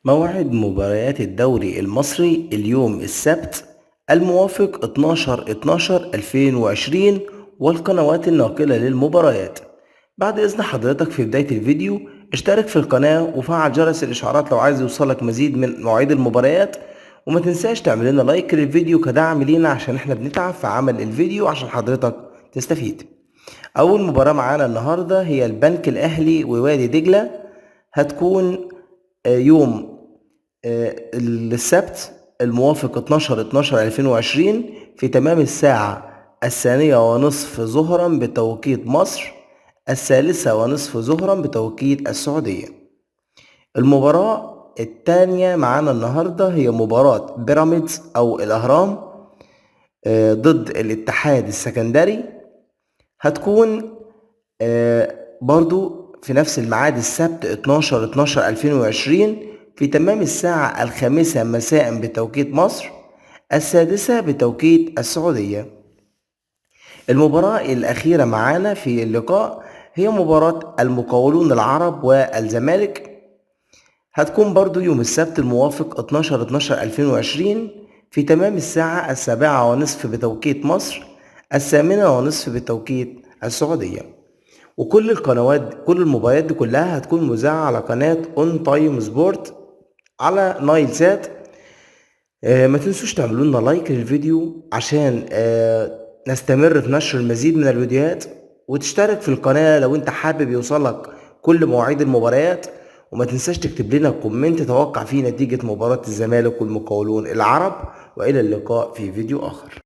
موعد مباريات الدوري المصري اليوم السبت الموافق 12/12/2020 والقنوات الناقلة للمباريات. بعد إذن حضرتك في بداية الفيديو اشترك في القناة وفعل جرس الإشعارات لو عايز يوصلك مزيد من مواعيد المباريات، وما تنساش تعمل لنا لايك للفيديو كدعم لينا عشان احنا بنتعب في عمل الفيديو عشان حضرتك تستفيد. أول مباراة معانا النهاردة هي البنك الأهلي ووادي دجلة، هتكون يوم السبت الموافق 12/12/2020 في تمام الساعة 1:30 ظهرا بتوقيت مصر، 1:30 ظهرا بتوقيت السعودية. المباراة التانية معانا النهاردة هي مباراة بيراميدز أو الأهرام ضد الاتحاد السكندري، هتكون برضو في نفس الميعاد السبت 12/12/2020 في تمام الساعة 5 مساء بتوقيت مصر، 6 بتوقيت السعودية. المباراة الأخيرة معانا في اللقاء هي مباراة المقاولون العرب والزمالك، هتكون برضو يوم السبت الموافق 12/12/2020 في تمام الساعة 7:30 بتوقيت مصر، 8:30 بتوقيت السعودية. وكل القنوات كل المباريات دي كلها هتكون مذاعة على قناة اون تايم سبورت على نايل سات. ما تنسوش تعملوا لنا لايك للفيديو عشان نستمر في نشر المزيد من الفيديوهات، وتشترك في القناة لو انت حابب يوصلك كل مواعيد المباريات، وما تنساش تكتب لنا كومنت توقع فيه نتيجة مباراة الزمالك والمقاولون العرب. وإلى اللقاء في فيديو آخر.